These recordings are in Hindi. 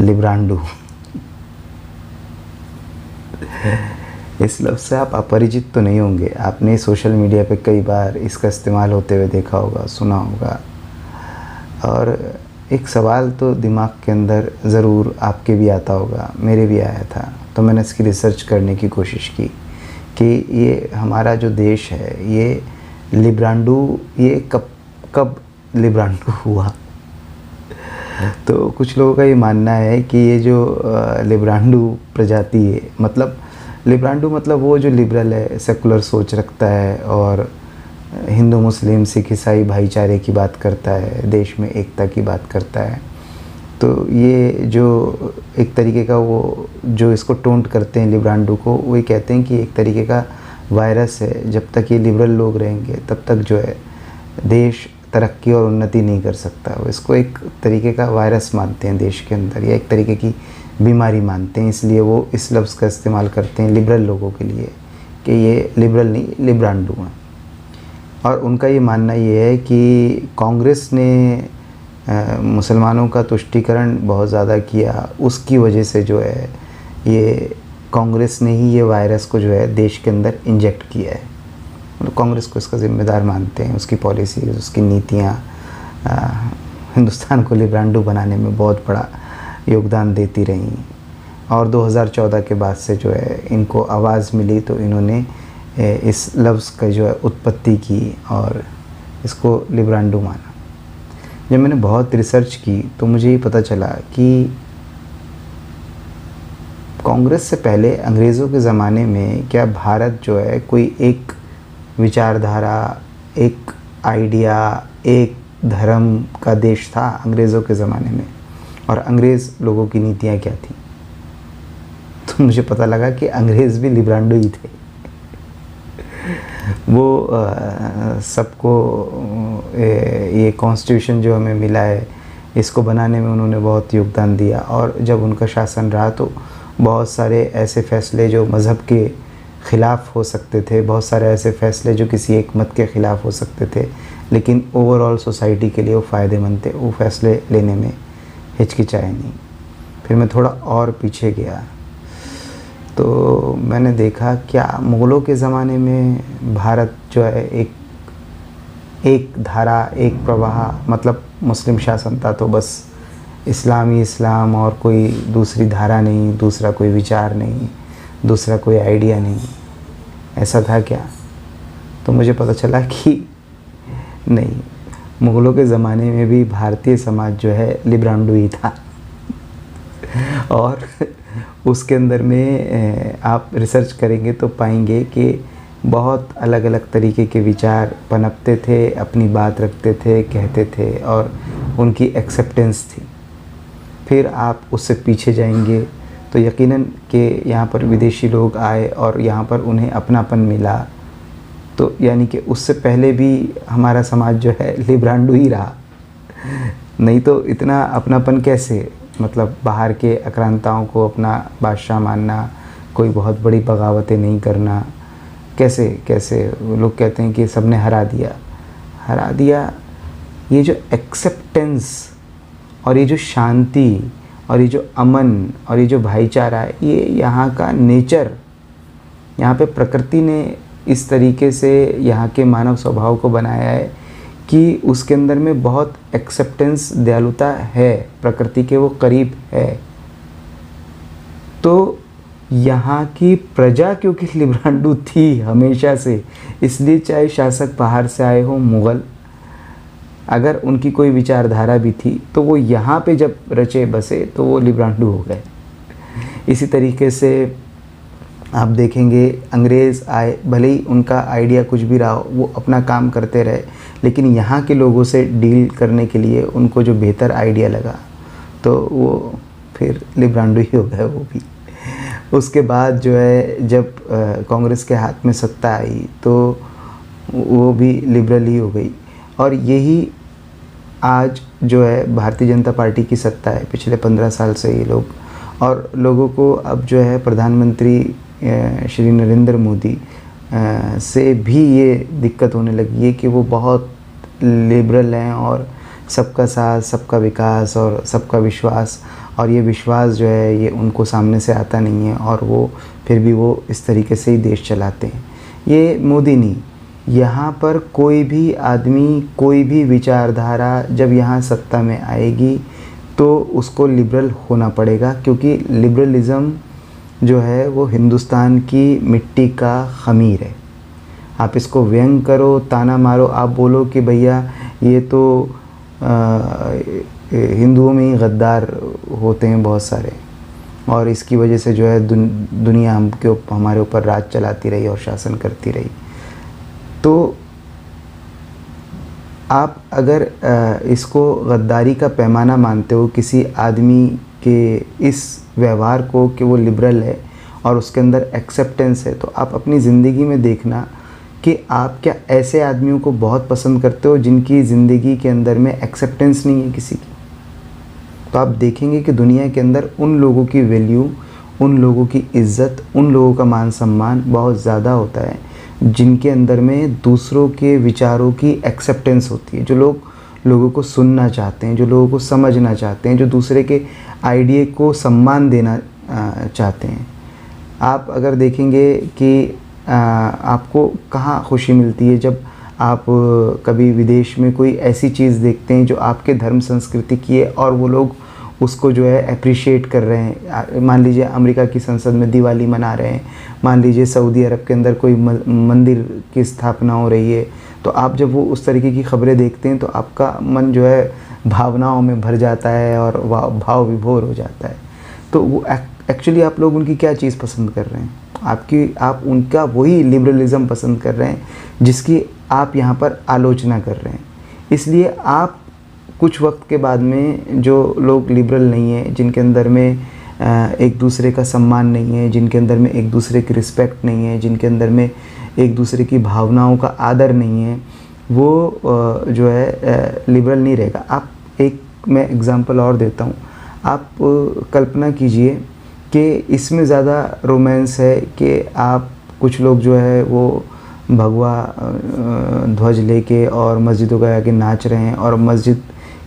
लिब्रांडू। इस लफ्ज़ से आप अपरिचित तो नहीं होंगे, आपने सोशल मीडिया पे कई बार इसका इस्तेमाल होते हुए देखा होगा, सुना होगा। और एक सवाल तो दिमाग के अंदर ज़रूर आपके भी आता होगा, मेरे भी आया था। तो मैंने इसकी रिसर्च करने की कोशिश की कि ये हमारा जो देश है, ये लिब्रांडू ये कब लिब्रांडू हुआ। तो कुछ लोगों का ये मानना है कि ये जो लिब्रांडू प्रजाति है, मतलब लिब्रांडू मतलब वो जो लिबरल है, सेकुलर सोच रखता है और हिंदू मुस्लिम सिख ईसाई भाईचारे की बात करता है, देश में एकता की बात करता है। तो ये जो एक तरीके का वो जो इसको टोंट करते हैं लिब्रांडू को, वो ये कहते हैं कि एक तरीके का वायरस है, जब तक ये लिबरल लोग रहेंगे तब तक जो है देश तरक्की और उन्नति नहीं कर सकता। वो इसको एक तरीके का वायरस मानते हैं देश के अंदर, या एक तरीके की बीमारी मानते हैं, इसलिए वो इस लफ्ज़ का इस्तेमाल करते हैं लिबरल लोगों के लिए कि ये लिबरल नहीं लिब्रांडू हैं। और उनका ये मानना ये है कि कांग्रेस ने मुसलमानों का तुष्टीकरण बहुत ज़्यादा किया, उसकी वजह से जो है ये कांग्रेस ने ही ये वायरस को जो है देश के अंदर इंजेक्ट किया है। मतलब कांग्रेस को इसका ज़िम्मेदार मानते हैं, उसकी पॉलिसी, उसकी नीतियाँ हिंदुस्तान को लिब्रांडू बनाने में बहुत बड़ा योगदान देती रहीं। और 2014 के बाद से जो है इनको आवाज़ मिली तो इन्होंने इस लफ्ज़ का जो है उत्पत्ति की और इसको लिब्रांडू माना। जब मैंने बहुत रिसर्च की तो मुझे ये पता चला कि कांग्रेस से पहले अंग्रेज़ों के ज़माने में क्या भारत जो है कोई एक विचारधारा, एक आइडिया, एक धर्म का देश था अंग्रेज़ों के ज़माने में? और अंग्रेज़ लोगों की नीतियाँ क्या थी? तो मुझे पता लगा कि अंग्रेज़ भी लिब्रांडू ही थे। वो सबको ये कॉन्स्टिट्यूशन जो हमें मिला है, इसको बनाने में उन्होंने बहुत योगदान दिया। और जब उनका शासन रहा तो बहुत सारे ऐसे फ़ैसले जो मज़हब के ख़िलाफ़ हो सकते थे, बहुत सारे ऐसे फ़ैसले जो किसी एक मत के ख़िलाफ़ हो सकते थे, लेकिन ओवरऑल सोसाइटी के लिए वो फ़ायदेमंद थे, वो फ़ैसले लेने में हिचकिचाए नहीं। फिर मैं थोड़ा और पीछे गया तो मैंने देखा क्या मुग़लों के ज़माने में भारत जो है एक धारा, एक प्रवाह, मतलब मुस्लिम शासन था तो बस इस्लाम और कोई दूसरी धारा नहीं, दूसरा कोई विचार नहीं, दूसरा कोई आइडिया नहीं, ऐसा था क्या? तो मुझे पता चला कि नहीं, मुग़लों के ज़माने में भी भारतीय समाज जो है लिब्रांडू ही था। और उसके अंदर में आप रिसर्च करेंगे तो पाएंगे कि बहुत अलग अलग तरीके के विचार पनपते थे, अपनी बात रखते थे, कहते थे और उनकी एक्सेप्टेंस थी। फिर आप उससे पीछे जाएंगे तो यकीनन कि यहाँ पर विदेशी लोग आए और यहाँ पर उन्हें अपनापन मिला। तो यानी कि उससे पहले भी हमारा समाज जो है लिब्रांडू ही रहा, नहीं तो इतना अपनापन कैसे? मतलब बाहर के आक्रांताओं को अपना बादशाह मानना, कोई बहुत बड़ी बगावतें नहीं करना, कैसे लोग कहते हैं कि सबने हरा दिया। ये जो एक्सेप्टेंस और ये जो शांति और ये जो अमन और ये जो भाईचारा है, ये यहाँ का नेचर, यहाँ पे प्रकृति ने इस तरीके से यहाँ के मानव स्वभाव को बनाया है कि उसके अंदर में बहुत एक्सेप्टेंस, दयालुता है, प्रकृति के वो करीब है। तो यहाँ की प्रजा क्योंकि लिब्रांडू थी हमेशा से, इसलिए चाहे शासक बाहर से आए हो मुग़ल, अगर उनकी कोई विचारधारा भी थी तो वो यहाँ पे जब रचे बसे तो वो लिब्रांडू हो गए। इसी तरीके से आप देखेंगे अंग्रेज़ आए, भले ही उनका आइडिया कुछ भी रहा हो, वो अपना काम करते रहे, लेकिन यहाँ के लोगों से डील करने के लिए उनको जो बेहतर आइडिया लगा तो वो फिर लिब्रांडू ही हो गए वो भी। उसके बाद जो है जब कांग्रेस के हाथ में सत्ता आई तो वो भी लिबरल ही हो गई। और यही आज जो है भारतीय जनता पार्टी की सत्ता है पिछले 15 साल से ये लोग, और लोगों को अब जो है प्रधानमंत्री श्री नरेंद्र मोदी से भी ये दिक्कत होने लगी है कि वो बहुत लिबरल हैं और सबका साथ, सबका विकास और सबका विश्वास और ये विश्वास जो है ये उनको सामने से आता नहीं है, और वो फिर भी वो इस तरीके से ही देश चलाते हैं। ये मोदी नहीं, यहाँ पर कोई भी आदमी, कोई भी विचारधारा जब यहाँ सत्ता में आएगी तो उसको लिबरल होना पड़ेगा, क्योंकि लिबरलिज़म जो है वो हिंदुस्तान की मिट्टी का ख़मीर है। आप इसको व्यंग करो, ताना मारो, आप बोलो कि भैया ये तो हिंदुओं में ही गद्दार होते हैं बहुत सारे, और इसकी वजह से जो है दुनिया हमारे ऊपर राज चलाती रही और शासन करती रही। तो आप अगर इसको गद्दारी का पैमाना मानते हो किसी आदमी के इस व्यवहार को कि वो लिबरल है और उसके अंदर एक्सेप्टेंस है, तो आप अपनी ज़िंदगी में देखना कि आप क्या ऐसे आदमियों को बहुत पसंद करते हो जिनकी ज़िंदगी के अंदर में एक्सेप्टेंस नहीं है किसी की। तो आप देखेंगे कि दुनिया के अंदर उन लोगों की वैल्यू, उन लोगों की इज़्ज़त, उन लोगों का मान सम्मान बहुत ज़्यादा होता है जिनके अंदर में दूसरों के विचारों की एक्सेप्टेंस होती है, जो लोगों को सुनना चाहते हैं, जो लोगों को समझना चाहते हैं, जो दूसरे के आइडिया को सम्मान देना चाहते हैं। आप अगर देखेंगे कि आपको कहाँ खुशी मिलती है जब आप कभी विदेश में कोई ऐसी चीज़ देखते हैं जो आपके धर्म संस्कृति की है और वो लोग उसको जो है अप्रिशिएट कर रहे हैं। मान लीजिए अमेरिका की संसद में दिवाली मना रहे हैं, मान लीजिए सऊदी अरब के अंदर कोई मंदिर की स्थापना हो रही है, तो आप जब वो उस तरीके की खबरें देखते हैं तो आपका मन जो है भावनाओं में भर जाता है और भाव विभोर हो जाता है। तो वो एक्चुअली आप लोग उनकी क्या चीज़ पसंद कर रहे हैं? आप उनका वही लिबरलिज़म पसंद कर रहे हैं जिसकी आप यहाँ पर आलोचना कर रहे हैं। इसलिए आप कुछ वक्त के बाद में जो लोग लिबरल नहीं है, जिनके अंदर में एक दूसरे का सम्मान नहीं है, जिनके अंदर में एक दूसरे की रिस्पेक्ट नहीं है, जिनके अंदर में एक दूसरे की भावनाओं का आदर नहीं है, वो जो है लिबरल नहीं रहेगा। मैं एग्ज़ाम्पल और देता हूँ। आप कल्पना कीजिए कि इसमें ज़्यादा रोमांस है कि आप कुछ लोग जो है वो भगवा ध्वज लेके और मस्जिदों के आगे नाच रहे हैं, और मस्जिद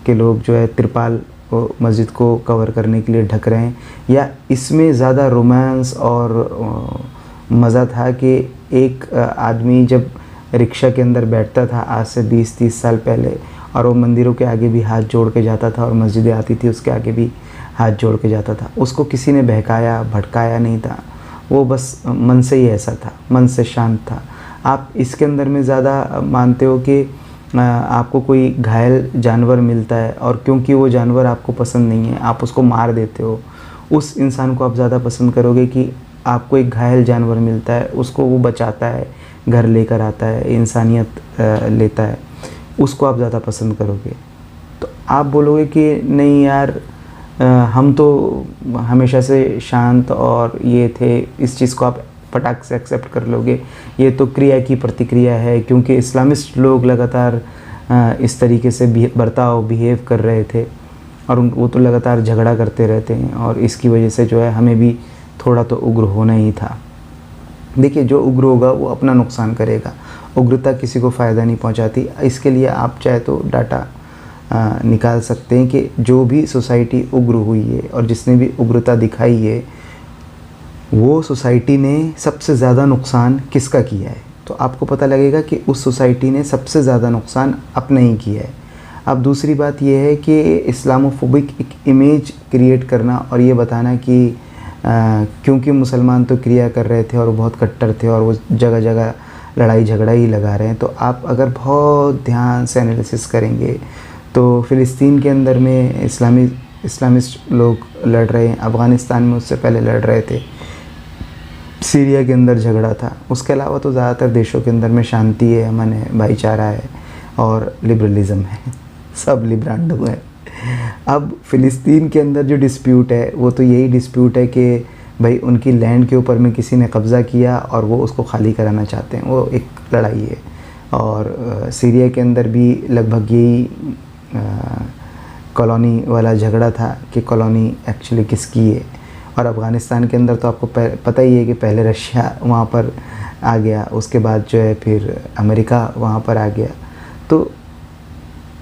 के लोग जो है तिरपाल मस्जिद को कवर करने के लिए ढक रहे हैं, या इसमें ज़्यादा रोमांस और मज़ा था कि एक आदमी जब रिक्शा के अंदर बैठता था आज से 20-30 साल पहले, और वो मंदिरों के आगे भी हाथ जोड़ के जाता था और मस्जिदें आती थी उसके आगे भी हाथ जोड़ के जाता था। उसको किसी ने बहकाया भटकाया नहीं था, वो बस मन से ही ऐसा था, मन से शांत था। आप इसके अंदर में ज़्यादा मानते हो कि आपको कोई घायल जानवर मिलता है और क्योंकि वो जानवर आपको पसंद नहीं है आप उसको मार देते हो, उस इंसान को आप ज़्यादा पसंद करोगे कि आपको एक घायल जानवर मिलता है, उसको वो बचाता है, घर लेकर आता है, इंसानियत लेता है, उसको आप ज़्यादा पसंद करोगे। तो आप बोलोगे कि नहीं यार, हम तो हमेशा से शांत और ये थे, इस चीज़ को आप फटाक से एक्सेप्ट कर लोगे, ये तो क्रिया की प्रतिक्रिया है, क्योंकि इस्लामिस्ट लोग लगातार इस तरीके से बिहेव कर रहे थे और वो तो लगातार झगड़ा करते रहते हैं, और इसकी वजह से जो है हमें भी थोड़ा तो उग्र होना ही था। देखिए, जो उग्र होगा वो अपना नुकसान करेगा, उग्रता किसी को फ़ायदा नहीं पहुंचाती। इसके लिए आप चाहे तो डाटा निकाल सकते हैं कि जो भी सोसाइटी उग्र हुई है और जिसने भी उग्रता दिखाई है, वो सोसाइटी ने सबसे ज़्यादा नुकसान किसका किया है, तो आपको पता लगेगा कि उस सोसाइटी ने सबसे ज़्यादा नुकसान अपना ही किया है। अब दूसरी बात यह है कि इस्लामोफोबिक एक इमेज क्रिएट करना और ये बताना कि क्योंकि मुसलमान तो क्रिया कर रहे थे और वो बहुत कट्टर थे और वो जगह जगह लड़ाई झगड़ा ही लगा रहे हैं, तो आप अगर बहुत ध्यान से एनालिसिस करेंगे तो फ़िलिस्तीन के अंदर में इस्लामिस्ट लोग लड़ रहे हैं, अफ़गानिस्तान में उससे पहले लड़ रहे थे, सीरिया के अंदर झगड़ा था, उसके अलावा तो ज़्यादातर देशों के अंदर में शांति है, अमन है, भाईचारा है और लिबरलिज़म है, सब लिब्रांडो है। अब फ़िलिस्तीन के अंदर जो डिस्प्यूट है वो तो यही डिस्प्यूट है कि भाई उनकी लैंड के ऊपर में किसी ने कब्ज़ा किया और वो उसको खाली कराना चाहते हैं, वो एक लड़ाई है। और सीरिया के अंदर भी लगभग यही कॉलोनी वाला झगड़ा था कि कॉलोनी एक्चुअली किसकी है। और अफ़गानिस्तान के अंदर तो आपको पता ही है कि पहले रशिया वहाँ पर आ गया, उसके बाद जो है फिर अमेरिका वहाँ पर आ गया। तो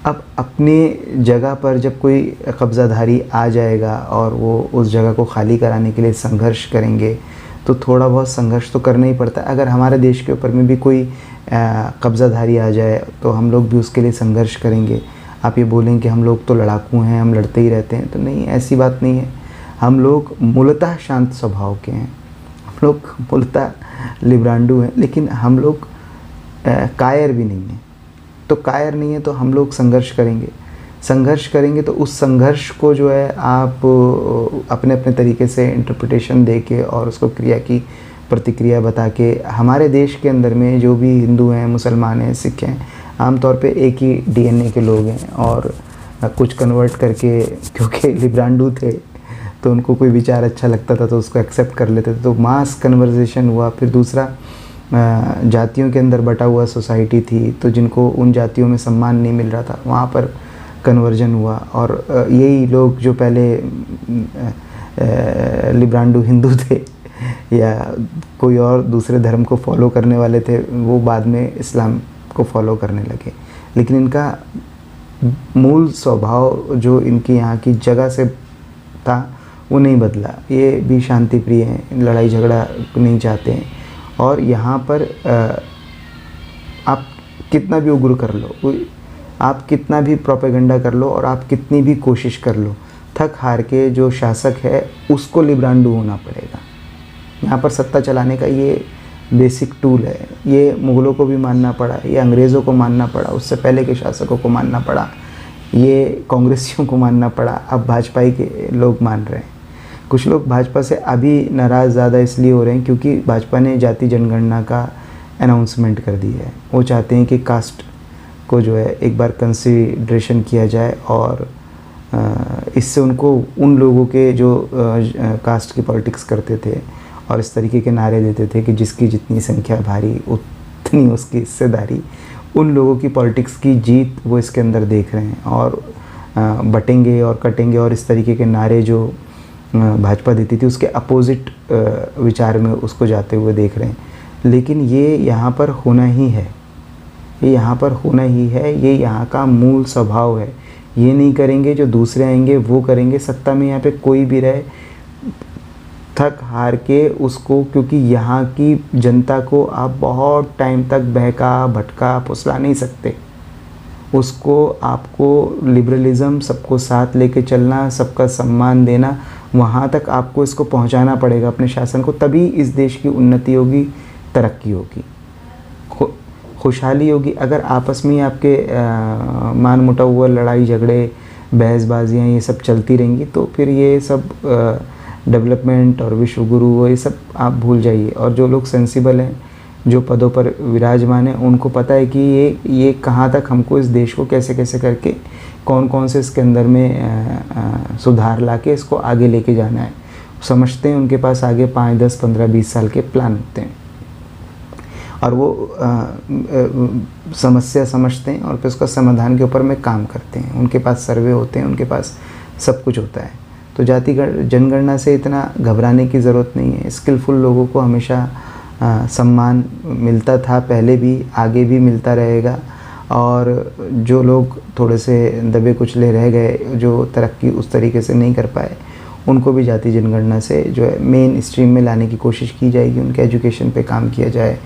अब अपनी जगह पर जब कोई कब्ज़ाधारी आ जाएगा और वो उस जगह को खाली कराने के लिए संघर्ष करेंगे, तो थोड़ा बहुत संघर्ष तो करना ही पड़ता है। अगर हमारे देश के ऊपर में भी कोई कब्ज़ाधारी आ जाए तो हम लोग भी उसके लिए संघर्ष करेंगे। आप ये बोलें कि हम लोग तो लड़ाकू हैं, हम लड़ते ही रहते हैं, तो नहीं, ऐसी बात नहीं है। हम लोग मूलतः शांत स्वभाव के हैं, हम लोग मूलतः लिब्रांडू हैं, लेकिन हम लोग कायर भी नहीं हैं। तो कायर नहीं है तो हम लोग संघर्ष करेंगे। संघर्ष करेंगे तो उस संघर्ष को जो है आप अपने अपने तरीके से इंटरप्रिटेशन दे के और उसको क्रिया की प्रतिक्रिया बता के, हमारे देश के अंदर में जो भी हिंदू हैं, मुसलमान हैं, सिख हैं, आमतौर पे एक ही डीएनए के लोग हैं। और कुछ कन्वर्ट करके, क्योंकि लिब्रांडू थे तो उनको कोई विचार अच्छा लगता था तो उसको एक्सेप्ट कर लेते थे, तो मास कन्वर्जेशन हुआ। फिर दूसरा, जातियों के अंदर बटा हुआ सोसाइटी थी, तो जिनको उन जातियों में सम्मान नहीं मिल रहा था वहाँ पर कन्वर्जन हुआ। और यही लोग जो पहले लिब्रांडू हिंदू थे या कोई और दूसरे धर्म को फॉलो करने वाले थे, वो बाद में इस्लाम को फॉलो करने लगे। लेकिन इनका मूल स्वभाव जो इनकी यहाँ की जगह से था वो नहीं बदला। ये भी शांति प्रिय हैं, लड़ाई झगड़ा नहीं चाहते हैं। और यहाँ पर आप कितना भी उग्र कर लो, आप कितना भी प्रोपेगेंडा कर लो और आप कितनी भी कोशिश कर लो, थक हार के जो शासक है उसको लिब्रांडू होना पड़ेगा। यहाँ पर सत्ता चलाने का ये बेसिक टूल है। ये मुग़लों को भी मानना पड़ा, ये अंग्रेज़ों को मानना पड़ा, उससे पहले के शासकों को मानना पड़ा, ये कांग्रेसियों को मानना पड़ा, अब भाजपा के लोग मान रहे हैं। कुछ लोग भाजपा से अभी नाराज़ ज़्यादा इसलिए हो रहे हैं क्योंकि भाजपा ने जाति जनगणना का अनाउंसमेंट कर दिया है। वो चाहते हैं कि कास्ट को जो है एक बार कंसिडरेशन किया जाए और इससे उनको उन लोगों के जो कास्ट की पॉलिटिक्स करते थे और इस तरीके के नारे देते थे कि जिसकी जितनी संख्या भारी उतनी उसकी हिस्सेदारी, उन लोगों की पॉलिटिक्स की जीत वो इसके अंदर देख रहे हैं। और बटेंगे और कटेंगे और इस तरीके के नारे जो भाजपा देती थी उसके अपोजिट विचार में उसको जाते हुए देख रहे हैं। लेकिन ये यहाँ पर होना ही है, ये यहाँ पर होना ही है, ये यहाँ का मूल स्वभाव है। ये नहीं करेंगे जो दूसरे आएंगे वो करेंगे। सत्ता में यहाँ पे कोई भी रहे, थक हार के उसको, क्योंकि यहाँ की जनता को आप बहुत टाइम तक बहका भटका फुसला नहीं सकते। उसको आपको लिबरलिज़म, सबको साथ लेके चलना, सबका सम्मान देना, वहाँ तक आपको इसको पहुँचाना पड़ेगा अपने शासन को। तभी इस देश की उन्नति होगी, तरक्की होगी, खुशहाली होगी। अगर आपस में आपके मान मुटाव हुआ, लड़ाई झगड़े, बहसबाजियाँ ये सब चलती रहेंगी तो फिर ये सब डेवलपमेंट और विश्व गुरु ये सब आप भूल जाइए। और जो लोग सेंसिबल हैं, जो पदों पर विराजमान हैं, उनको पता है कि ये कहाँ तक हमको इस देश को कैसे कैसे करके कौन कौन से इसके अंदर में सुधार लाके इसको आगे लेके जाना है, समझते हैं। उनके पास आगे 5, 10, 15, 20 साल के प्लान होते हैं और वो समस्या समझते हैं और फिर उसका समाधान के ऊपर में काम करते हैं। उनके पास सर्वे होते हैं, उनके पास सब कुछ होता है। तो जाति जनगणना से इतना घबराने की ज़रूरत नहीं है। स्किलफुल लोगों को हमेशा सम्मान मिलता था, पहले भी, आगे भी मिलता रहेगा। और जो लोग थोड़े से दबे कुचले रह गए, जो तरक्की उस तरीके से नहीं कर पाए, उनको भी जाति जनगणना से जो है मेन स्ट्रीम में लाने की कोशिश की जाएगी। उनके एजुकेशन पे काम किया जाए,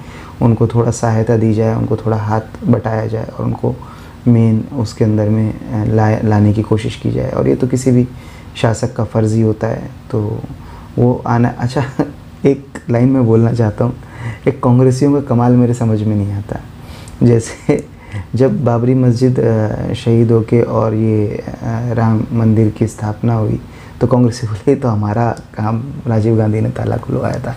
उनको थोड़ा सहायता दी जाए, उनको थोड़ा हाथ बटाया जाए और उनको मेन उसके अंदर में लाने की कोशिश की जाए। और ये तो किसी भी शासक का फ़र्ज़ ही होता है, तो वो आना। अच्छा, एक लाइन में बोलना चाहता हूँ, एक कांग्रेसियों का कमाल मेरे समझ में नहीं आता। जैसे जब बाबरी मस्जिद शहीद होके और ये राम मंदिर की स्थापना हुई तो कांग्रेसी बोले तो हमारा काम राजीव गांधी ने ताला खुलवाया था,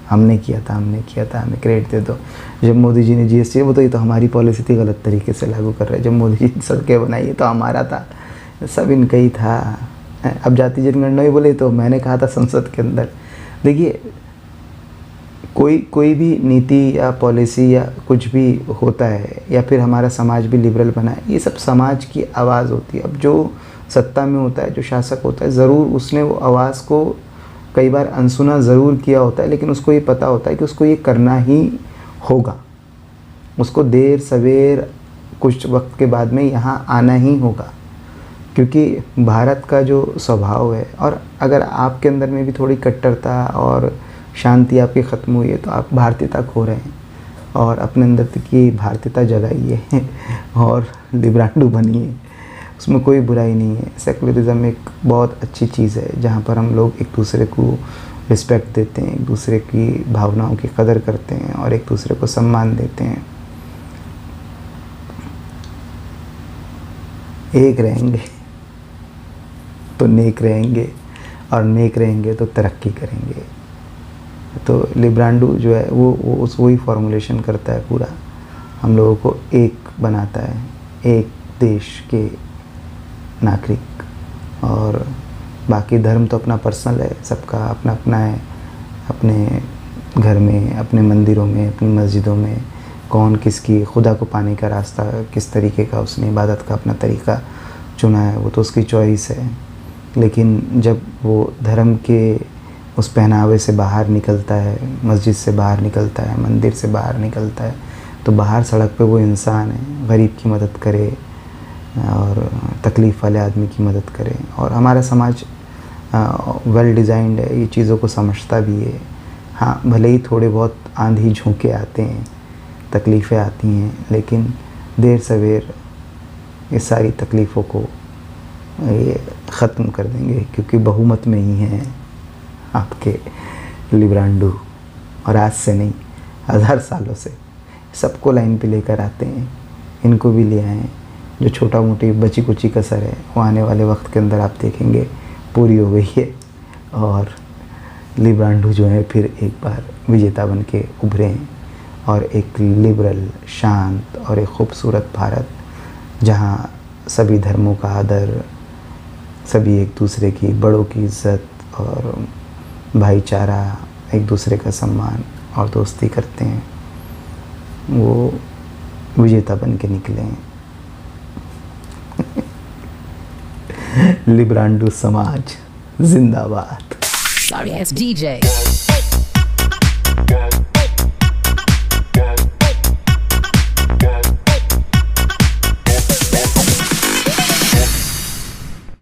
हमने किया था, हमें क्रेडिट दे दो। जब मोदी जी ने जीएसटी, वो तो ये तो हमारी पॉलिसी थी, गलत तरीके से लागू कर रहे हैं। जब मोदी जी ने सड़कें बनाई तो हमारा था, सब इनका ही था। अब जाति जनगणना ही बोले तो मैंने कहा था संसद के अंदर। देखिए, कोई भी नीति या पॉलिसी या कुछ भी होता है या फिर हमारा समाज भी लिबरल बना है, ये सब समाज की आवाज़ होती है। अब जो सत्ता में होता है, जो शासक होता है, ज़रूर उसने वो आवाज़ को कई बार अनसुना ज़रूर किया होता है, लेकिन उसको ये पता होता है कि उसको ये करना ही होगा। उसको देर सवेर कुछ वक्त के बाद में यहाँ आना ही होगा, क्योंकि भारत का जो स्वभाव है, और अगर आपके अंदर में भी थोड़ी कट्टरता और शांति आपकी ख़त्म हुई है तो आप भारतीयता खो रहे हैं। और अपने अंदर की भारतीयता जगाइए और लिब्रांडो बनिए, उसमें कोई बुराई नहीं है। सेकुलरिज्म एक बहुत अच्छी चीज़ है जहाँ पर हम लोग एक दूसरे को रिस्पेक्ट देते हैं, एक दूसरे की भावनाओं की कदर करते हैं और एक दूसरे को सम्मान देते हैं। एक रहेंगे तो नेक रहेंगे, और नेक रहेंगे तो तरक्की करेंगे। तो लिब्रांडो जो है वो वही फॉर्मुलेशन करता है पूरा, हम लोगों को एक बनाता है, एक देश के नागरिक। और बाकी धर्म तो अपना पर्सनल है, सबका अपना अपना है। अपने घर में, अपने मंदिरों में, अपनी मस्जिदों में कौन किसकी खुदा को पाने का रास्ता, किस तरीके का उसने इबादत का अपना तरीका चुना है, वो तो उसकी चॉइस है। लेकिन जब वो धर्म के उस पहनावे से बाहर निकलता है, मस्जिद से बाहर निकलता है, मंदिर से बाहर निकलता है, तो बाहर सड़क पे वो इंसान है, गरीब की मदद करे और तकलीफ़ वाले आदमी की मदद करे। और हमारा समाज वेल डिज़ाइंड है, ये चीज़ों को समझता भी है। हाँ, भले ही थोड़े बहुत आंधी झोंके आते हैं, तकलीफ़ें आती हैं, लेकिन देर सवेर ये सारी तकलीफ़ों को ये ख़त्म कर देंगे, क्योंकि बहुमत में ही हैं आपके लिब्रांडो। और आज से नहीं, 1000 सालों से सबको लाइन पे लेकर आते हैं, इनको भी ले आए। जो छोटा मोटी बची कुची कसर है वो आने वाले वक्त के अंदर आप देखेंगे पूरी हो गई है, और लिब्रांडो जो है फिर एक बार विजेता बन के उभरे हैं। और एक लिबरल, शांत और एक खूबसूरत भारत, जहाँ सभी धर्मों का आदर, सभी एक दूसरे की, बड़ों की इज़्ज़त और भाईचारा, एक दूसरे का सम्मान और दोस्ती करते हैं, वो विजेता बन के निकले हैं। लिब्रांडो समाज जिंदाबाद। Sorry, it's DJ.